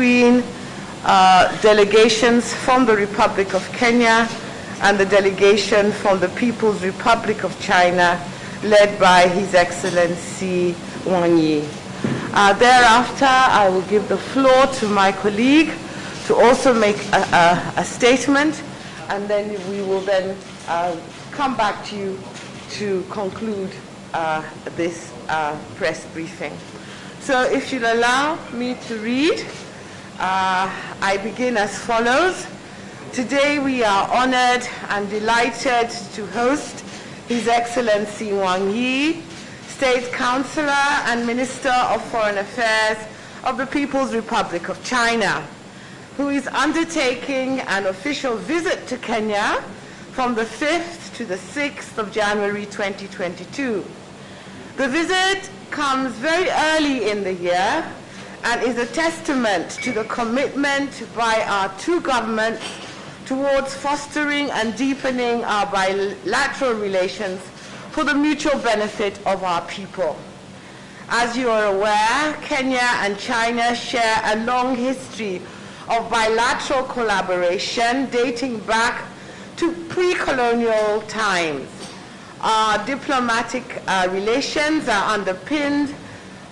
between delegations from the Republic of Kenya and the delegation from the People's Republic of China, led by His Excellency Wang Yi. Thereafter, I will give the floor to my colleague to also make a statement, and then we will then come back to you to conclude this press briefing. So if you'll allow me to read, I begin as follows. Today we are honored and delighted to host His Excellency Wang Yi, State Councillor and Minister of Foreign Affairs of the People's Republic of China, who is undertaking an official visit to Kenya from the 5th to the 6th of January 2022. The visit comes very early in the year and is a testament to the commitment by our two governments towards fostering and deepening our bilateral relations for the mutual benefit of our people. As you are aware, Kenya and China share a long history of bilateral collaboration dating back to pre-colonial times. Our diplomatic relations are underpinned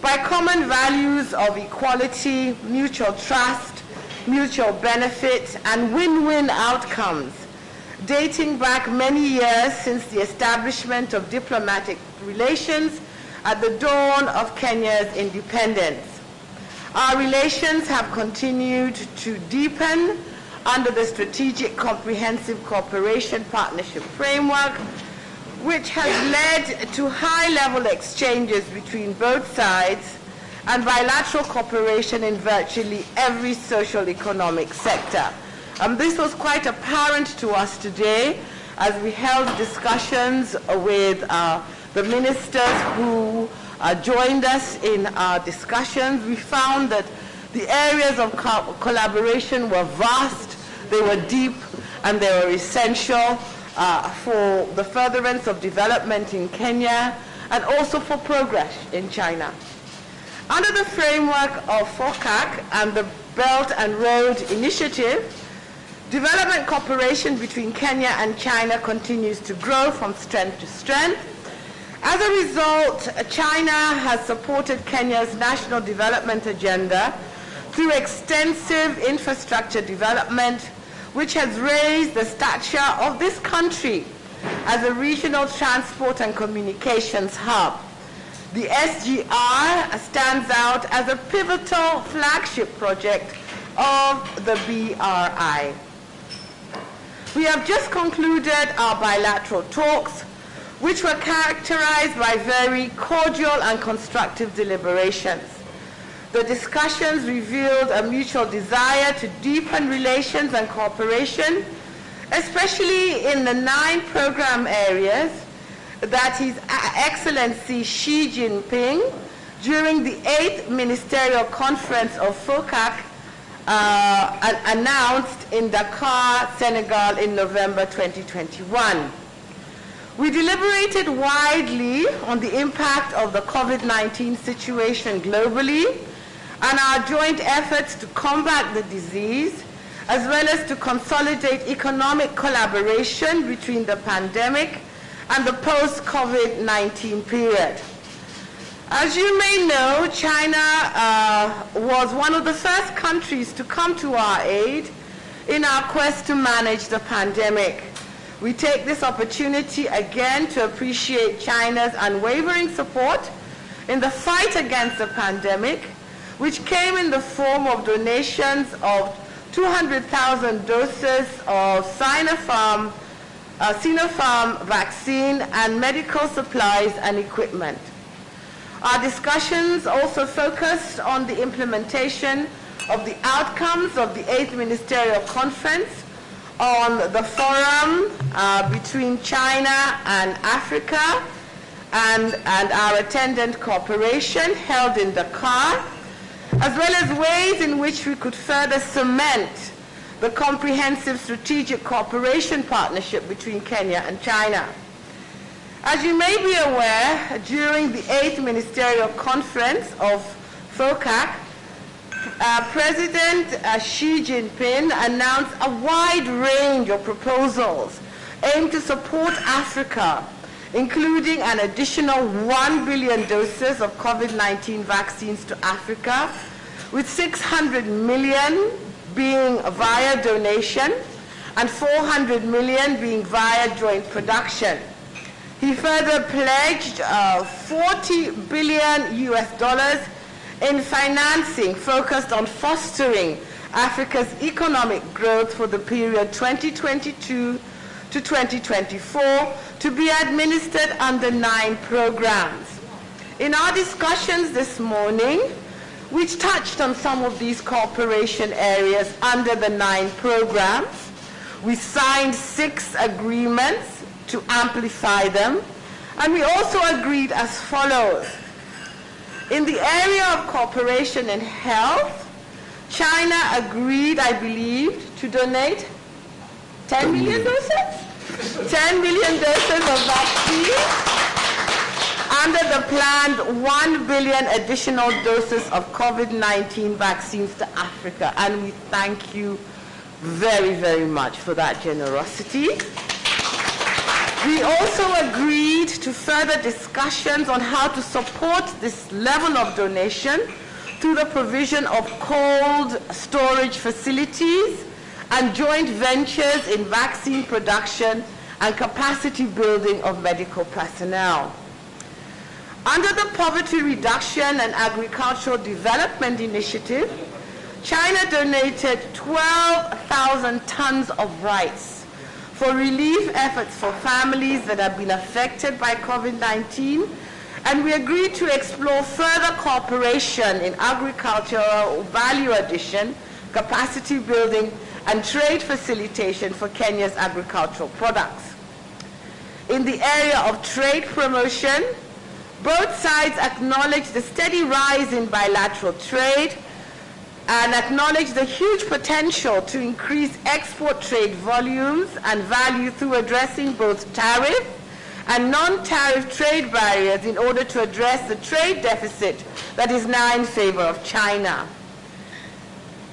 by common values of equality, mutual trust, mutual benefit, and win-win outcomes, dating back many years since the establishment of diplomatic relations at the dawn of Kenya's independence. Our relations have continued to deepen under the Strategic Comprehensive Cooperation Partnership Framework, which has led to high-level exchanges between both sides and bilateral cooperation in virtually every social-economic sector. This was quite apparent to us today as we held discussions with the ministers who joined us in our discussions. We found that the areas of collaboration were vast, they were deep, and they were essential for the furtherance of development in Kenya and also for progress in China. Under the framework of FOCAC and the Belt and Road Initiative, development cooperation between Kenya and China continues to grow from strength to strength. As a result, China has supported Kenya's national development agenda through extensive infrastructure development, which has raised the stature of this country as a regional transport and communications hub. The SGR stands out as a pivotal flagship project of the BRI. We have just concluded our bilateral talks, which were characterized by very cordial and constructive deliberations. The discussions revealed a mutual desire to deepen relations and cooperation, especially in the 9 program areas that His Excellency Xi Jinping, during the 8th Ministerial Conference of FOCAC, announced in Dakar, Senegal in November 2021. We deliberated widely on the impact of the COVID-19 situation globally and our joint efforts to combat the disease, as well as to consolidate economic collaboration between the pandemic and the post-COVID-19 period. As you may know, China was one of the first countries to come to our aid in our quest to manage the pandemic. We take this opportunity again to appreciate China's unwavering support in the fight against the pandemic, which came in the form of donations of 200,000 doses of Sinopharm vaccine and medical supplies and equipment. Our discussions also focused on the implementation of the outcomes of the 8th Ministerial Conference on the forum between China and Africa and our attendant cooperation held in Dakar, as well as ways in which we could further cement the comprehensive strategic cooperation partnership between Kenya and China. As you may be aware, during the 8th Ministerial Conference of FOCAC, President Xi Jinping announced a wide range of proposals aimed to support Africa, including an additional 1 billion doses of COVID-19 vaccines to Africa, with 600 million being via donation and 400 million being via joint production. He further pledged $40 billion in financing focused on fostering Africa's economic growth for the period 2022 to 2024 to be administered under 9 programs. In our discussions this morning, which touched on some of these cooperation areas under the 9 programs, we signed 6 agreements to amplify them, and we also agreed as follows. In the area of cooperation in health, China agreed, I believe, to donate 10 million doses? 10 million doses of vaccine under the planned 1 billion additional doses of COVID-19 vaccines to Africa. And we thank you very, very much for that generosity. We also agreed to further discussions on how to support this level of donation through the provision of cold storage facilities and joint ventures in vaccine production and capacity building of medical personnel. Under the Poverty Reduction and Agricultural Development Initiative, China donated 12,000 tons of rice for relief efforts for families that have been affected by COVID-19, and we agreed to explore further cooperation in agricultural value addition, capacity building, and trade facilitation for Kenya's agricultural products. In the area of trade promotion, both sides acknowledged the steady rise in bilateral trade and acknowledged the huge potential to increase export trade volumes and value through addressing both tariff and non-tariff trade barriers in order to address the trade deficit that is now in favor of China.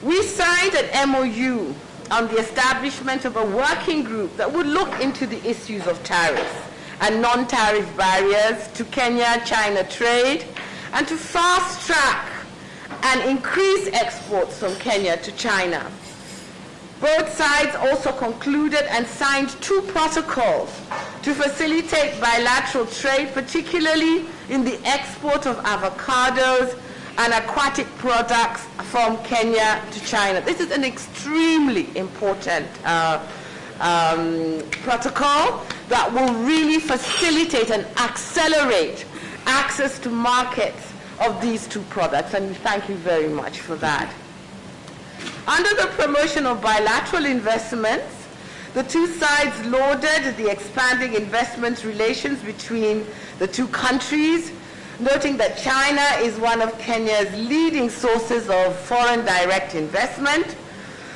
We signed an MOU on the establishment of a working group that would look into the issues of tariffs and non-tariff barriers to Kenya-China trade and to fast-track and increase exports from Kenya to China. Both sides also concluded and signed 2 protocols to facilitate bilateral trade, particularly in the export of avocados and aquatic products from Kenya to China. This is an extremely important protocol that will really facilitate and accelerate access to markets of these 2 products, and we thank you very much for that. Under the promotion of bilateral investments, the 2 sides lauded the expanding investment relations between the 2 countries, noting that China is one of Kenya's leading sources of foreign direct investment.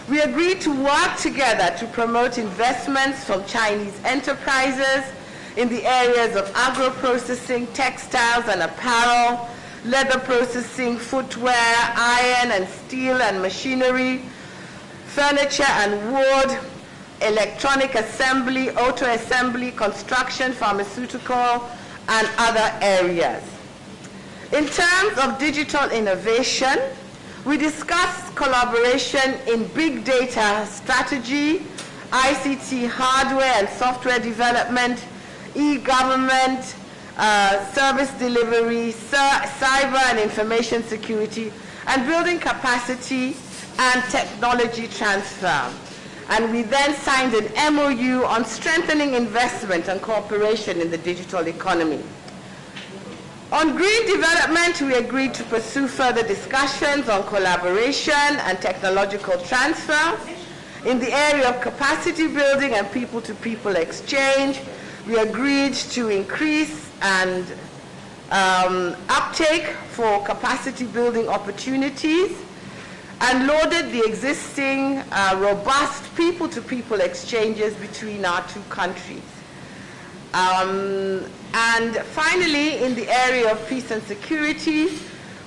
We agreed to work together to promote investments from Chinese enterprises in the areas of agro-processing, textiles and apparel, leather processing, footwear, iron and steel and machinery, furniture and wood, electronic assembly, auto assembly, construction, pharmaceutical, and other areas. In terms of digital innovation, we discussed collaboration in big data strategy, ICT hardware and software development, e-government, service delivery, cyber and information security, and building capacity and technology transfer. And we then signed an MOU on strengthening investment and cooperation in the digital economy. On green development, we agreed to pursue further discussions on collaboration and technological transfer. In the area of capacity building and people-to-people exchange, we agreed to increase and uptake for capacity building opportunities and lauded the existing robust people-to-people exchanges between our 2 countries. And finally, in the area of peace and security,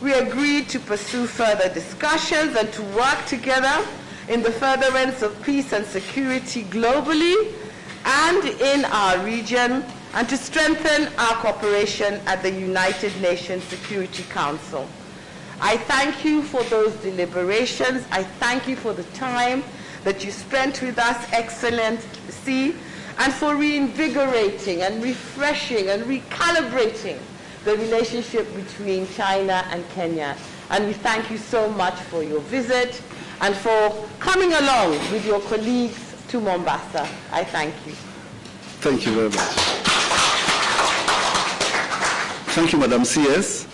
we agreed to pursue further discussions and to work together in the furtherance of peace and security globally and in our region, and to strengthen our cooperation at the United Nations Security Council. I thank you for those deliberations. I thank you for the time that you spent with us, Excellency, and for reinvigorating and refreshing and recalibrating the relationship between China and Kenya. And we thank you so much for your visit and for coming along with your colleagues to Mombasa. I thank you. Thank you very much. Thank you, Madam CS.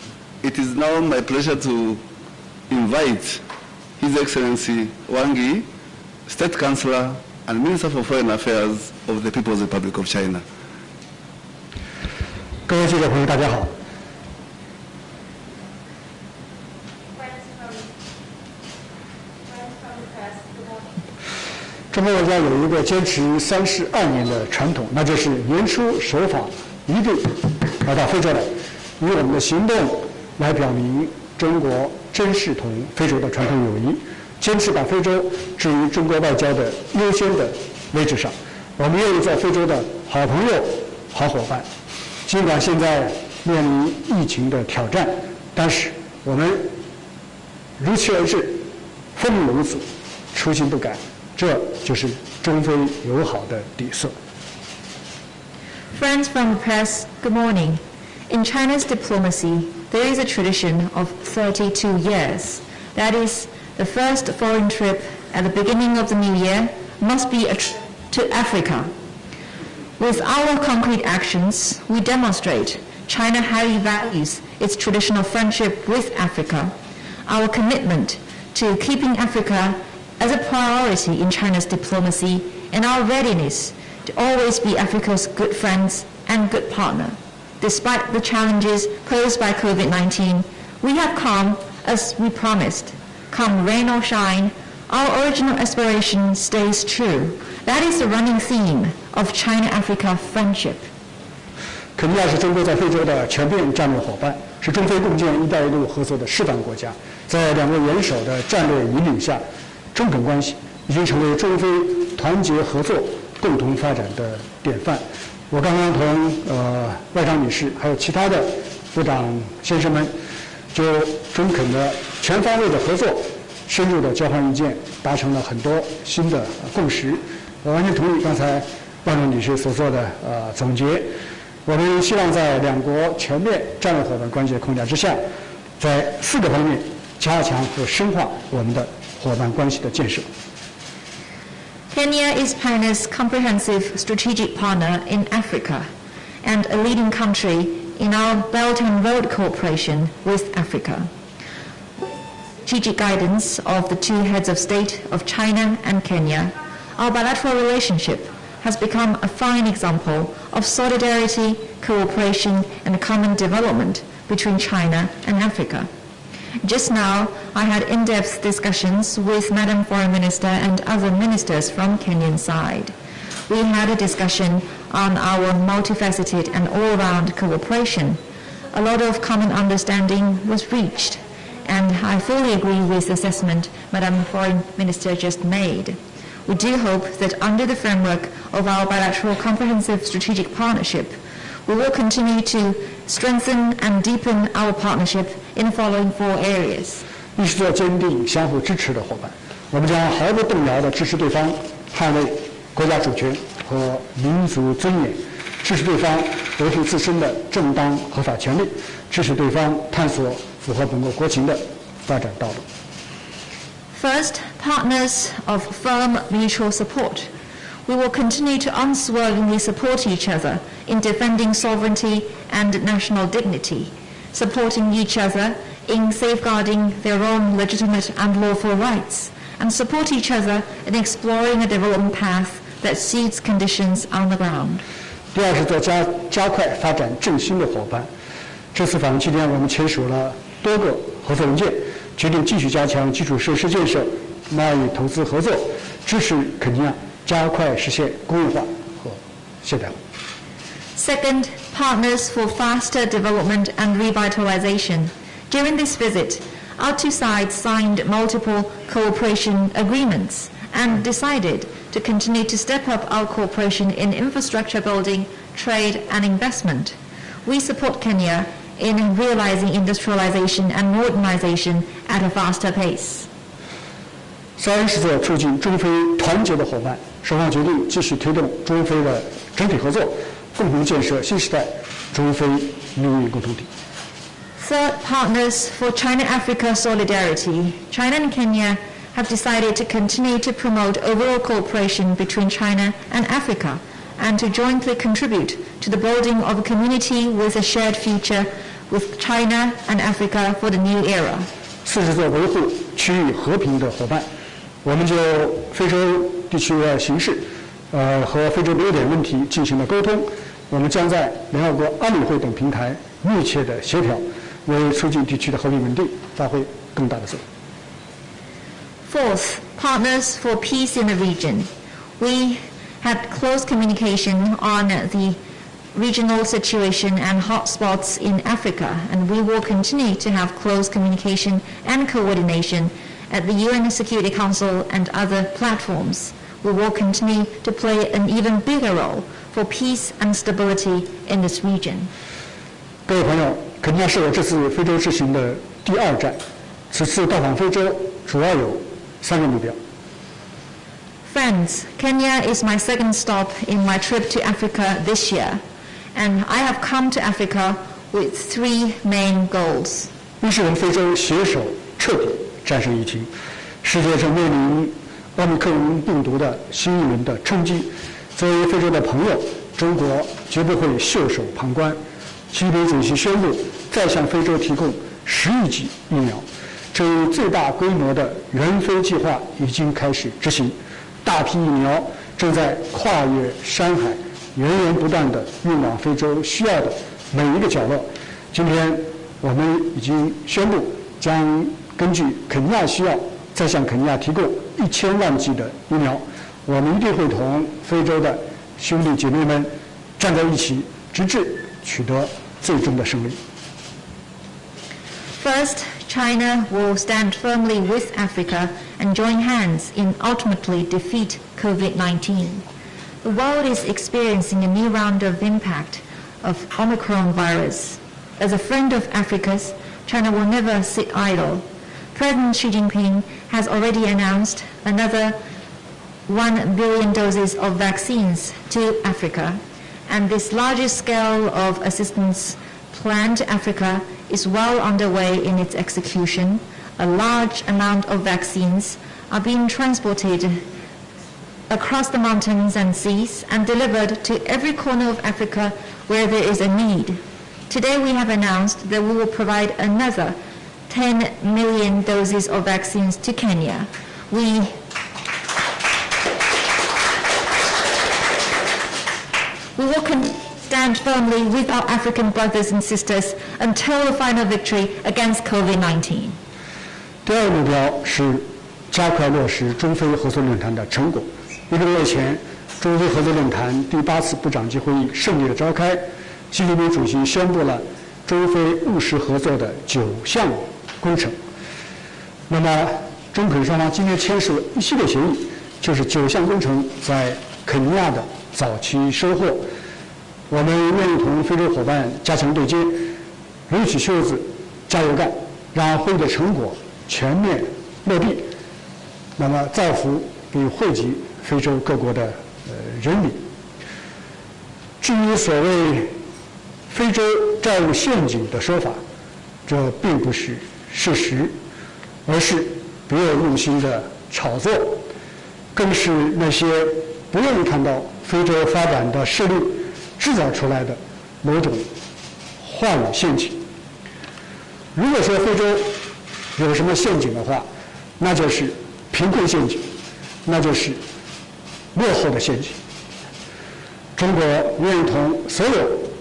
It is now my pleasure to invite His Excellency Wang Yi, State Councillor and Minister for Foreign Affairs of the People's Republic of China. 各位记者朋友，大家好。中国国家有一个坚持32年的传统，那就是年初首访一定来到非洲来，以我们的行动来表明中国珍视同非洲的传统友谊，坚持把非洲置于中国外交的优先的位置上。我们愿意做非洲的好朋友、好伙伴。尽管现在面临疫情的挑战，但是我们如期而至，风雨无阻，初心不改。这就是中非友好的底色。 Friends from the press, good morning. In China's diplomacy, there is a tradition of 32 years. That is, the first foreign trip at the beginning of the new year must be a trip to Africa. With our concrete actions, we demonstrate China highly values its traditional friendship with Africa, our commitment to keeping Africa as a priority in China's diplomacy, and our readiness to always be Africa's good friends and good partner. Despite the challenges posed by COVID-19, we have come as we promised. Come rain or shine, our original aspiration stays true. That is the running theme of China-Africa friendship. 肯尼亚是中国在非洲的全面战略伙伴，是中非共建“一带一路”合作的示范国家。在两国元首的战略引领下，中肯关系已经成为中非团结合作、共同发展的典范。我刚刚同外长女士还有其他的部长先生们，就中肯的全方位的合作、深入的交换意见，达成了很多新的共识。我完全同意刚才外长女士所做的总结。我们希望在两国全面战略伙伴关系的框架之下，在4个方面加强和深化我们的伙伴关系的建设。 Kenya is China's comprehensive strategic partner in Africa and a leading country in our Belt and Road cooperation with Africa. Strategic guidance of the two heads of state of China and Kenya, our bilateral relationship has become a fine example of solidarity, cooperation, and common development between China and Africa. Just now, I had in-depth discussions with Madam Foreign Minister and other ministers from Kenyan side. We had a discussion on our multifaceted and all-round cooperation. A lot of common understanding was reached, and I fully agree with the assessment Madam Foreign Minister just made. We do hope that under the framework of our bilateral comprehensive strategic partnership, we will continue to strengthen and deepen our partnership in the following 4 areas. 一是做坚定相互支持的伙伴，我们将毫不动摇地支持对方捍卫国家主权和民族尊严，支持对方维护自身的正当合法权利，支持对方探索符合本国国情的发展道路。 First, partners of firm mutual support. We will continue to unswervingly support each other in defending sovereignty and national dignity, supporting each other in safeguarding their own legitimate and lawful rights, and support each other in exploring a development path that suits conditions on the ground. 第二是做加快发展振兴的伙伴。这次访问期间，我们签署了多个合作文件，决定继续加强基础设施建设、贸易投资合作，支持肯尼亚加快实现工业化和现代化。 Second, partners for faster development and revitalization. During this visit, our two sides signed multiple cooperation agreements and decided to continue to step up our cooperation in infrastructure building, trade and investment. We support Kenya in realizing industrialization and modernization at a faster pace. 3是做促进中非团结的伙伴，双方决定继续推动中非的整体合作，共同建设新时代中非命运共同体。Third, partners for China-Africa solidarity. China and Kenya have decided to continue to promote overall cooperation between China and Africa and to jointly contribute to the building of a community with a shared future with China and Africa for the new era. 4是做维护区域和平的伙伴，我们就非洲地区的形势，和非洲的热点问题进行了沟通，我们将在联合国安理会等平台密切的协调，为促进地区的和平稳定发挥更大的作用。Fourth, partners for peace in the region. We had close communication on the regional situation and hotspots in Africa, and we will continue to have close communication and coordination at the UN Security Council and other platforms. We will continue to play an even bigger role for peace and stability in this region. 各位朋友，肯尼亚是我这次非洲之行的第2站，此次到访非洲主要有3个目标。Friends, Kenya is my second stop in my trip to Africa this year, and I have come to Africa with 3 main goals. 一是我们非洲携手彻底战胜疫情，世界正面临奥密克戎病毒的新一轮的冲击。作为非洲的朋友，中国绝不会袖手旁观。习近平主席宣布再向非洲提供10亿剂疫苗，这一最大规模的援非计划已经开始执行，大批疫苗正在跨越山海，源源不断地运往非洲需要的每一个角落。今天我们已经宣布将根据肯尼亚需要，再向肯尼亚提供1000万剂的疫苗。我们一定会同非洲的兄弟姐妹们站在一起，直至取得最终的胜利。First, China will stand firmly with Africa and join hands in ultimately defeat COVID-19. The world is experiencing a new round of impact of Omicron virus. As a friend of Africa's, China will never sit idle. President Xi Jinping has already announced another 1 billion doses of vaccines to Africa, and this largest scale of assistance plan to Africa is well underway in its execution. A large amount of vaccines are being transported across the mountains and seas and delivered to every corner of Africa where there is a need. Today we have announced that we will provide another 10 million doses of vaccines to Kenya. We will stand firmly with our African brothers and sisters until the final victory against COVID-19. 第2个目标是加快落实中非合作论坛的成果。1个多月前，中非合作论坛第8次部长级会议胜利的召开，习近平主席宣布了中非务实合作的9项工程。那么，中肯双方今天签署了一系列协议，就是9项工程在肯尼亚的早期收获。我们愿意同非洲伙伴加强对接，撸起袖子，加油干，让会议的成果全面落地，那么造福并惠及非洲各国的人民。至于所谓非洲债务陷阱的说法，这并不是事实，而是别有用心的炒作，更是那些不愿意看到非洲发展的势力制造出来的某种话语陷阱。如果说非洲有什么陷阱的话，那就是贫困陷阱，那就是落后的陷阱。中国愿意同所有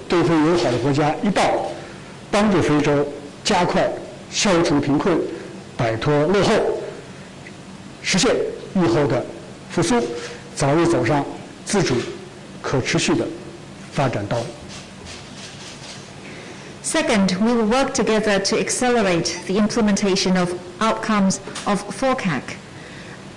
对非友好的国家一道，帮助非洲加快消除贫困，摆脱落后，实现疫后的复苏，早日走上自主、可持续的发展道路。Second, we will work together to accelerate the implementation of outcomes of FORCAC.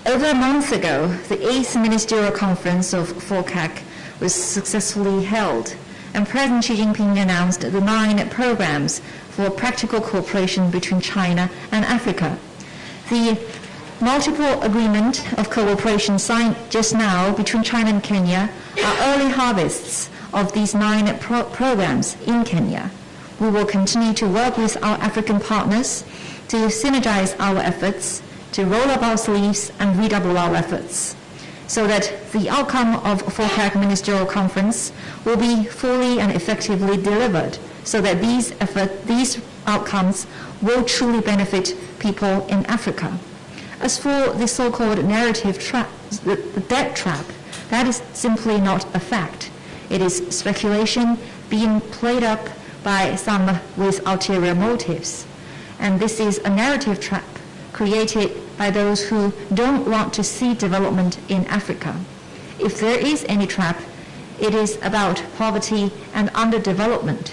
Over a month ago, the 8th Ministerial Conference of FORCAC was successfully held, and President Xi Jinping announced the 9 programs for practical cooperation between China and Africa. The multiple agreement of cooperation signed just now between China and Kenya are early harvests of these 9 programs in Kenya. We will continue to work with our African partners to synergize our efforts, to roll up our sleeves and redouble our efforts, so that the outcome of FORCAC Ministerial Conference will be fully and effectively delivered, so that these outcomes will truly benefit people in Africa. As for the so-called narrative trap, the debt trap, that is simply not a fact. It is speculation being played up by some with ulterior motives. And this is a narrative trap created by those who don't want to see development in Africa. If there is any trap, it is about poverty and underdevelopment.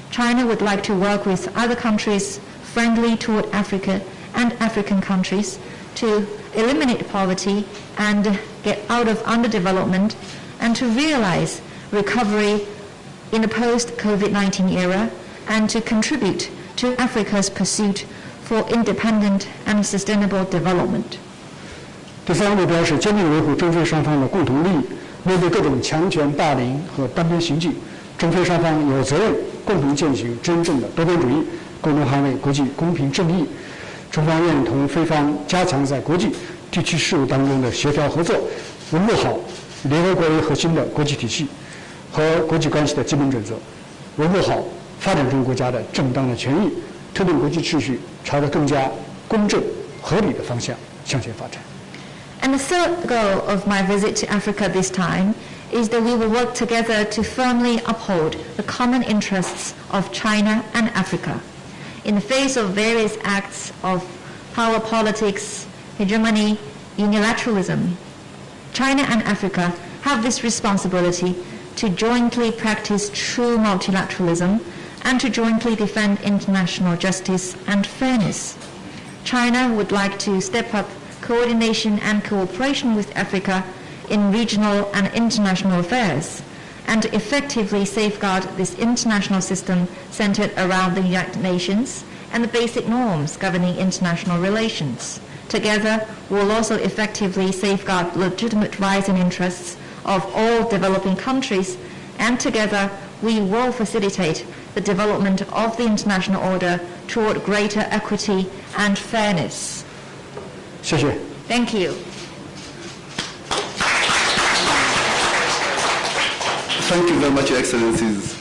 China would like to work with other countries friendly toward Africa and African countries to eliminate poverty and get out of underdevelopment and to realize recovery in the post-COVID-19 era and to contribute to Africa's pursuit for independent and sustainable development. 第3个目标是坚定维护中非双方的共同利益。面对各种强权霸凌和单边行径，中非双方有责任共同践行真正的多边主义，共同捍卫国际公平正义。中方愿意同非方加强在国际地区事务当中的协调合作，维护好联合国为核心的国际体系和国际关系的基本准则，维护好发展中国家的正当的权益，推动国际秩序朝着更加公正合理的方向向前发展。And the third goal of my visit to Africa this time is that we will work together to firmly uphold the common interests of China and Africa. In the face of various acts of power politics, hegemony, unilateralism, China and Africa have this responsibility to jointly practice true multilateralism and to jointly defend international justice and fairness. China would like to step up coordination and cooperation with Africa in regional and international affairs and effectively safeguard this international system centered around the United Nations and the basic norms governing international relations. Together, we will also effectively safeguard legitimate rights and interests of all developing countries, and together we will facilitate the development of the international order toward greater equity and fairness. 谢谢。 Thank you. Thank you very much, Your Excellencies.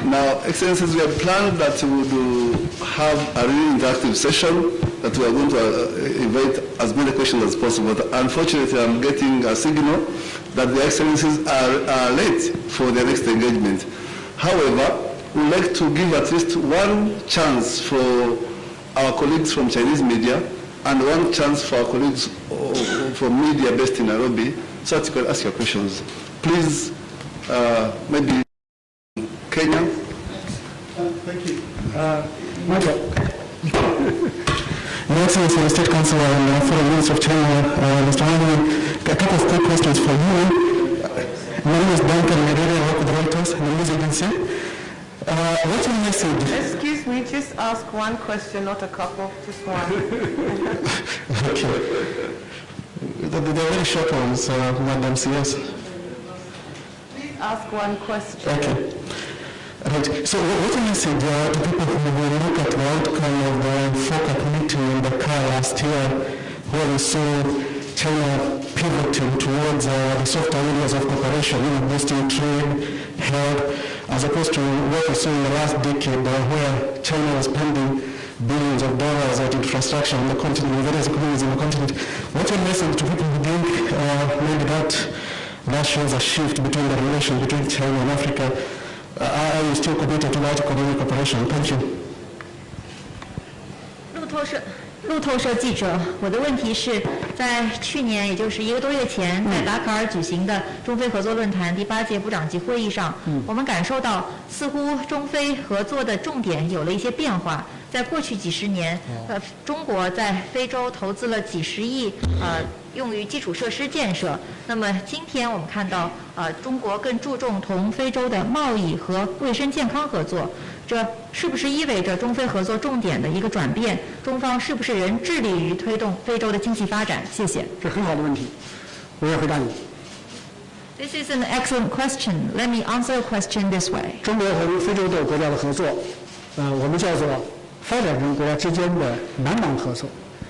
Now, Excellencies, we have planned that we would have a really interactive session that we are going to invite as many questions as possible. But unfortunately, I'm getting a signal that the Excellencies are late for their next engagement. However, we'd like to give at least one chance for our colleagues from Chinese media and one chance for our colleagues from media based in Nairobi so that you can ask your questions. Please, maybe Kenya. Thank you. Michael. Your Excellency, the State Councilor and Foreign Minister of China, Mr. Wang Yi, a couple of quick questions for you. My name is Duncan Medere, I work with Reuters, and news agency. What's your message? Excuse me, just ask one question, not a couple, just one. Okay. They're very short ones, Madam CS. Please ask one question. Okay. Right. So what's your message to people who will look at the outcome of the FORCAC meeting in Dakar last year, where we saw China pivoting towards the softer areas of cooperation, boosting trade, health, as opposed to what we saw in the last decade, where China was spending billions of dollars at infrastructure on the continent, in various economies on the continent. What's your message to people who think maybe that shows a shift between the relation between China and Africa? Are you still committed to that economic cooperation? Thank you. 路透社记者，我的问题是，在去年，也就是1个多月前，在达喀尔举行的中非合作论坛第8届部长级会议上，我们感受到似乎中非合作的重点有了一些变化。在过去几十年，中国在非洲投资了几十亿，用于基础设施建设。那么今天我们看到，中国更注重同非洲的贸易和卫生健康合作。这是不是意味着中非合作重点的一个转变？中方是不是仍致力于推动非洲的经济发展？谢谢。这很好的问题，我要回答你。This is an excellent question. Let me answer your question this way. 中国和非洲的国家的合作，我们叫做发展中国家之间的南芒合作，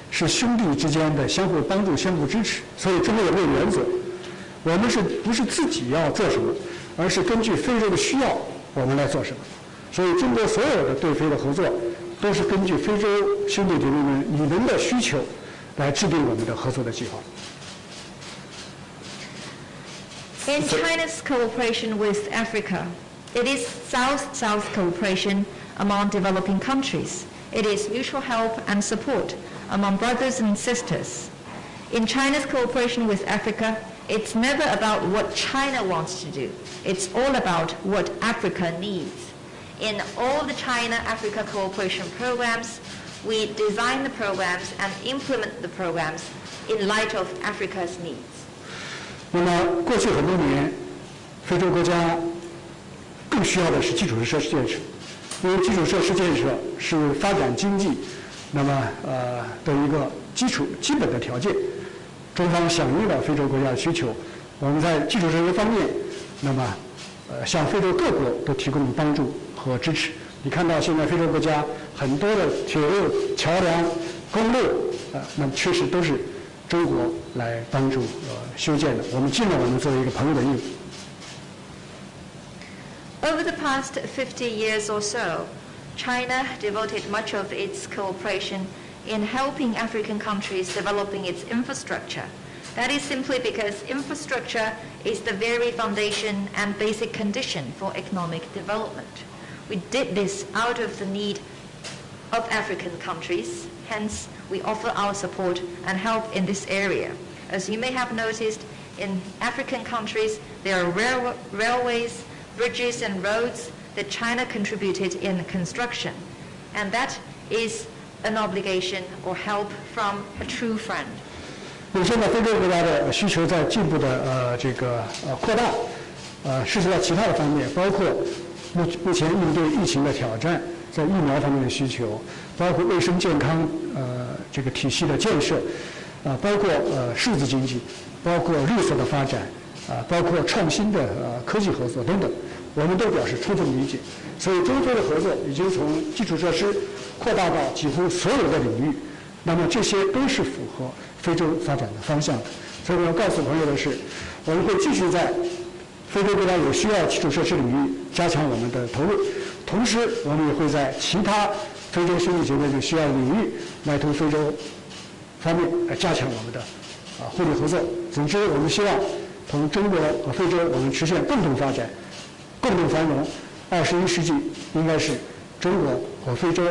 是兄弟之间的相互帮助、相互支持。所以中国有个原则，我们不是自己要做什么，而是根据非洲的需要，我们来做什么。所以中国所有的对非的合作，都是根据非洲兄弟姐妹们你们的需求，来制定我们的合作的计划。In China's cooperation with Africa, it is South-South cooperation among developing countries. It is mutual help and support among brothers and sisters. In China's cooperation with Africa, it's never about what China wants to do. It's all about what Africa needs. In all the China-Africa cooperation programs, we design the programs and implement the programs in light of Africa's needs. 那么过去很多年，非洲国家更需要的是基础设施建设，因为基础设施建设是发展经济，那么的一个基本的条件。中方响应了非洲国家的需求，我们在基础设施方面，那么向非洲各国都提供帮助和支持。你看到现在非洲国家很多的铁路、桥梁、公路，那么确实都是中国来帮助修建的。我们尽了我们作为一个朋友的义务。Over the past 50 years or so, China devoted much of its cooperation in helping African countries developing its infrastructure. That is simply because infrastructure is the very foundation and basic condition for economic development. We did this out of the need of African countries, hence we offer our support and help in this area. As you may have noticed, in African countries there are railways, bridges and roads that China contributed in construction, and that is an obligation or help from a true friend. 那么现在非洲国家的需求在进一步的扩大，涉及到其他的方面，包括目前应对疫情的挑战，在疫苗方面的需求，包括卫生健康这个体系的建设，包括数字经济，包括绿色的发展，包括创新的科技合作等等，我们都表示充分理解。所以中非的合作已经从基础设施扩大到几乎所有的领域，那么这些都是符合非洲发展的方向的。所以我要告诉朋友的是，我们会继续在非洲国家有需要基础设施领域加强我们的投入，同时我们也会在其他非洲兄弟姐妹的需要领域来同非洲方面来加强我们的互利合作。总之，我们希望同中国和非洲我们实现共同发展、共同繁荣。21世纪应该是中国和非洲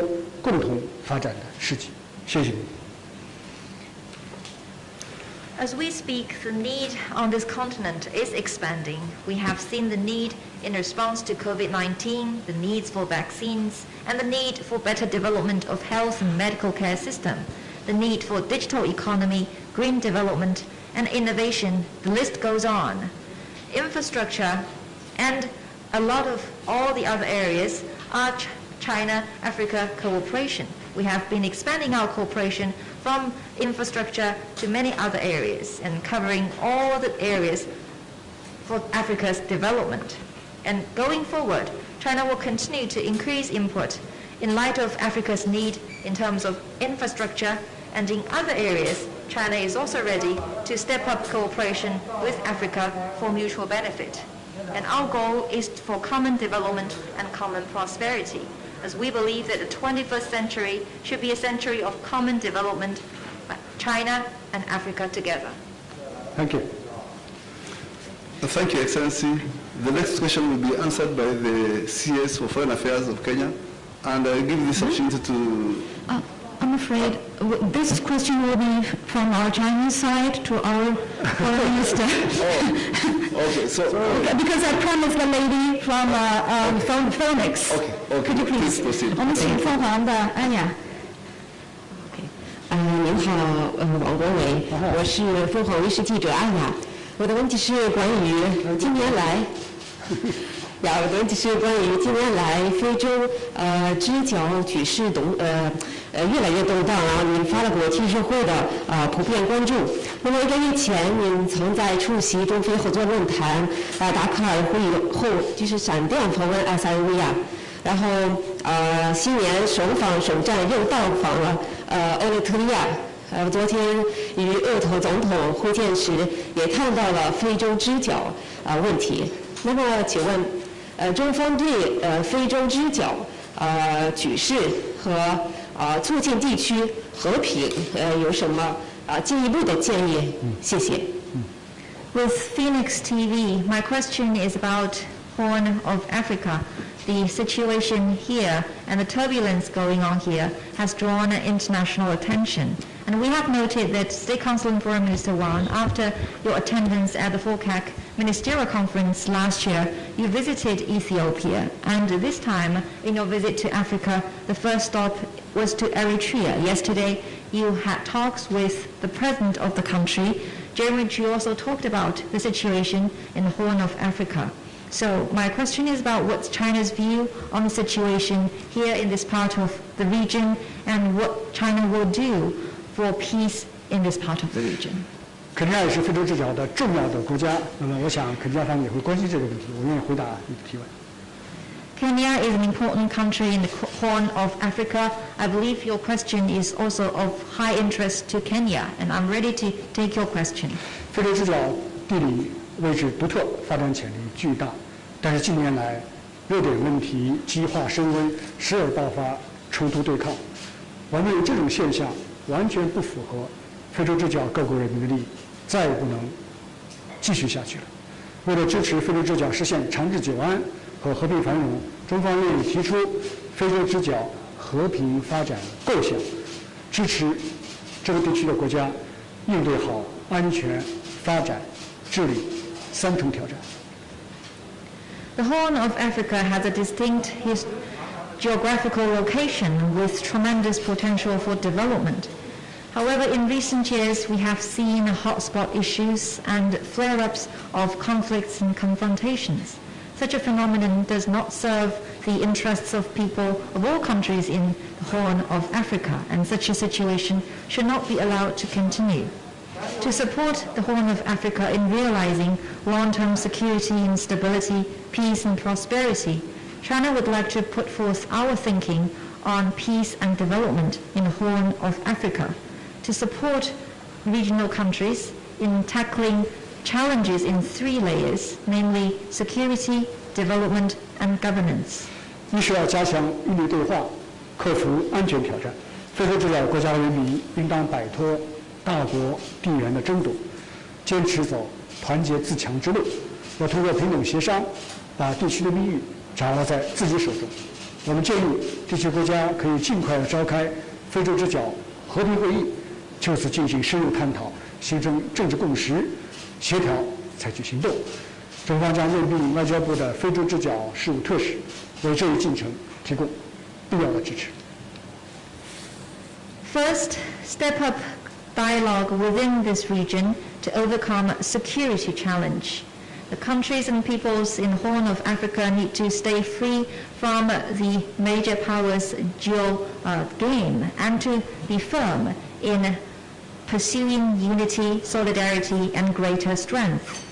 共同发展的世纪。谢谢你。As we speak, the need on this continent is expanding. We have seen the need in response to COVID-19, the needs for vaccines, and the need for better development of health and medical care system, the need for digital economy, green development, and innovation. The list goes on. Infrastructure and a lot of all the other areas are China-Africa cooperation. We have been expanding our cooperation from infrastructure to many other areas and covering all the areas for Africa's development. And going forward, China will continue to increase input in light of Africa's need in terms of infrastructure, and in other areas, China is also ready to step up cooperation with Africa for mutual benefit. And our goal is for common development and common prosperity, as we believe that the 21st century should be a century of common development, China and Africa together. Thank you. Thank you, Excellency. The next question will be answered by the CS for Foreign Affairs of Kenya. And I give this opportunity to I'm afraid this question will be from our Chinese side to our foreign minister. Okay, so because I promised the lady from Phoenix. Okay, Could you please proceed. 我们请凤凰的安雅。您好，王国伟，我是凤凰卫视记者安雅。我的问题是关于近年来，我的问题是关于近年来非洲支教局势越来越动荡，然后引发了国际社会的普遍关注。那么1个月前，您曾在出席中非合作论坛达喀尔会议后，就是闪电访问埃塞俄比亚。然后新年首站又到访了埃利特利亚。昨天与鄂头总统会见时，也谈到了非洲支教问题。那么，请问中方对非洲支教局势和促进地区和平有什么进一步的建议？谢谢。With Phoenix TV, my question is about Horn of Africa. The situation here and the turbulence going on here has drawn international attention. And we have noted that State Council and Foreign Minister Wang, after your attendance at the FOCAC Ministerial Conference last year, you visited Ethiopia. And this time, in your visit to Africa, the first stop was to Eritrea. Yesterday, you had talks with the president of the country, during which you also talked about the situation in the Horn of Africa. So my question is about what's China's view on the situation here in this part of the region and what China will do for peace in this part of the region. 肯尼亚也是非洲之角的重要的国家，那么我想肯尼亚方面也会关心这个问题，我愿意回答你的提问。Kenya is an important country in the Horn of Africa. I believe your question is also of high interest to Kenya, and I'm ready to take your question. 非洲之角地理位置独特，发展潜力巨大，但是近年来热点问题激化升温，时而爆发冲突对抗。我认为这种现象完全不符合非洲之角各国人民的利益，再也不能继续下去了。为了支持非洲之角实现长治久安和和平繁荣，中方愿意提出非洲之角和平发展构想，支持这个地区的国家应对好安全、发展、治理三重挑战。The Horn of Africa has a distinct geographical location with tremendous potential for development. However, in recent years, we have seen hotspot issues and flare-ups of conflicts and confrontations. Such a phenomenon does not serve the interests of people of all countries in the Horn of Africa, and such a situation should not be allowed to continue. To support the Horn of Africa in realizing long-term security and stability, peace and prosperity, China would like to put forth our thinking on peace and development in the Horn of Africa, to support regional countries in tackling challenges in 3 layers, namely security, development, and governance. 一是要加强印度对话，克服安全挑战。非洲之角国家人民应当摆脱大国地缘的争夺，坚持走团结自强之路，要通过平等协商，把地区的命运掌握在自己手中。我们建议地区国家可以尽快地召开非洲之角和平会议，就此进行深入探讨，形成政治共识，协调采取行动。中方将任命外交部的非洲之角事务特使，为这一进程提供必要的支持。First, step up dialogue within this region to overcome security challenge. The countries and peoples in the Horn of Africa need to stay free from the major powers' game and to be firm in pursuing unity, solidarity, and greater strength.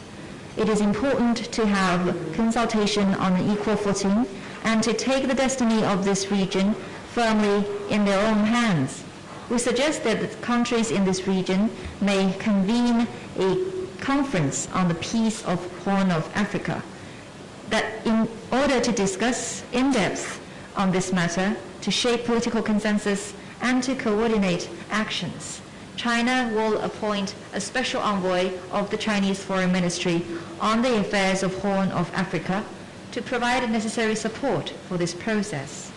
It is important to have consultation on an equal footing and to take the destiny of this region firmly in their own hands. We suggest that the countries in this region may convene a conference on the peace of Horn of Africa, that in order to discuss in depth on this matter, to shape political consensus and to coordinate actions, China will appoint a special envoy of the Chinese Foreign Ministry on the affairs of Horn of Africa to provide necessary support for this process.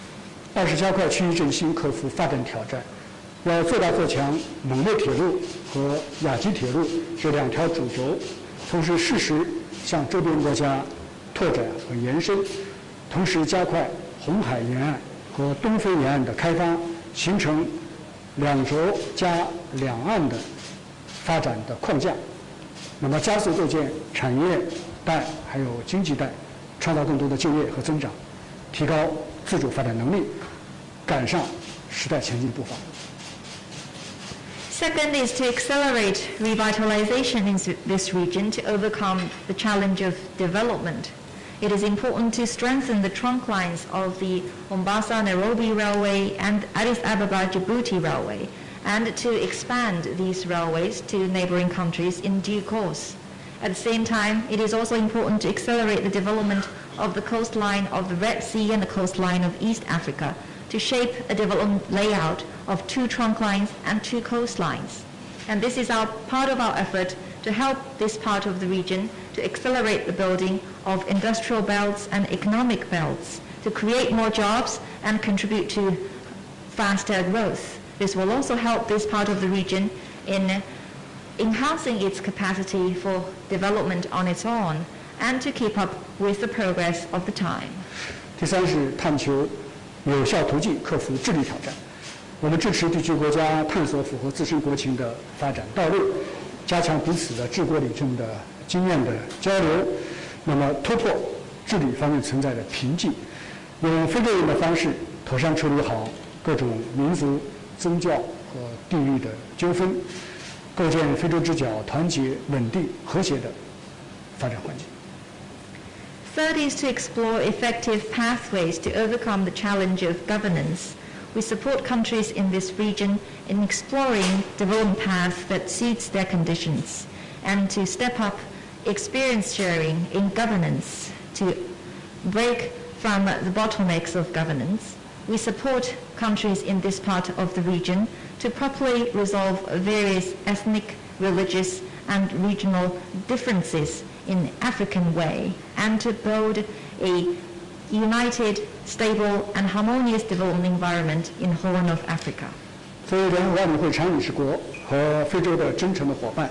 二是加快区域振兴，克服发展挑战。要做大做强蒙内铁路和亚吉铁路这两条主轴，同时适时向周边国家拓展和延伸，同时加快红海沿岸和东非沿岸的开发，形成两轴加两岸的发展的框架。那么加速构建产业带还有经济带，创造更多的就业和增长，提高自主发展能力，赶上时代前进步伐。Second is to accelerate revitalization in this region to overcome the challenge of development. It is important to strengthen the trunk lines of the Mombasa-Nairobi Railway and Addis Ababa-Djibouti Railway, and to expand these railways to neighboring countries in due course. At the same time, it is also important to accelerate the development of the coastline of the Red Sea and the coastline of East Africa, to shape a development layout of 2 trunk lines and 2 coastlines. And this is part of our effort to help this part of the region to accelerate the building of industrial belts and economic belts, to create more jobs and contribute to faster growth. This will also help this part of the region in enhancing its capacity for development on its own and to keep up with the progress of the time. 第三是探求有效途径克服治理挑战。我们支持地区国家探索符合自身国情的发展道路，加强彼此的治国理政的经验的交流，那么突破治理方面存在的瓶颈，用非洲人的方式妥善处理好各种民族、宗教和地域的纠纷，构建非洲之角团结、稳定、和谐的发展环境。Third is to explore effective pathways to overcome the challenge of governance. We support countries in this region in exploring development paths that suits their conditions and to step up experience sharing in governance to break from the bottlenecks of governance. We support countries in this part of the region to properly resolve various ethnic, religious, and regional differences in an African way and to build a united, stable, and harmonious development environment in Horn of Africa. 作为联合国安理会常任理事国和非洲的真诚的伙伴，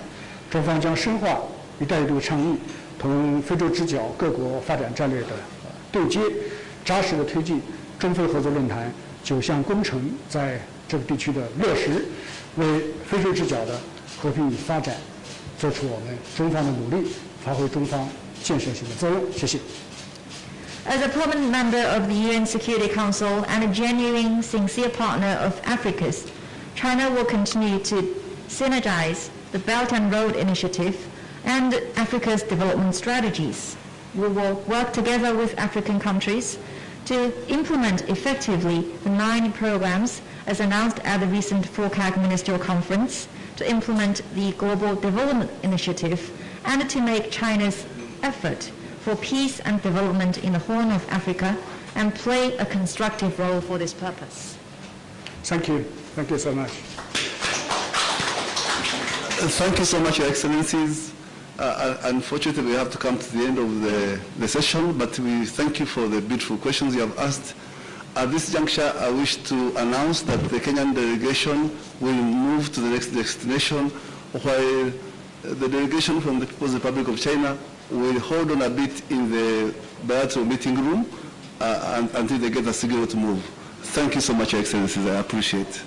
中方将深化“一带一路”倡议同非洲之角各国发展战略的对接，扎实的推进中非合作论坛9项工程在这个地区的落实，为非洲之角的和平与发展做出我们中方的努力，发挥中方建设性的作用。谢谢。As a permanent member of the UN Security Council and a genuine, sincere partner of Africa's, China will continue to synergize the Belt and Road Initiative and Africa's development strategies. We will work together with African countries to implement effectively the 9 programs as announced at the recent FOCAC Ministerial Conference, to implement the Global Development Initiative, and to make China's effort for peace and development in the Horn of Africa and play a constructive role for this purpose. Thank you. Thank you so much. Thank you so much, Your Excellencies. Unfortunately, we have to come to the end of the session, but we thank you for the beautiful questions you have asked. At this juncture, I wish to announce that the Kenyan delegation will move to the next destination, while the delegation from the People's Republic of China will hold on a bit in the bilateral meeting room until they get a signal to move. Thank you so much, Your Excellencies. I appreciate it.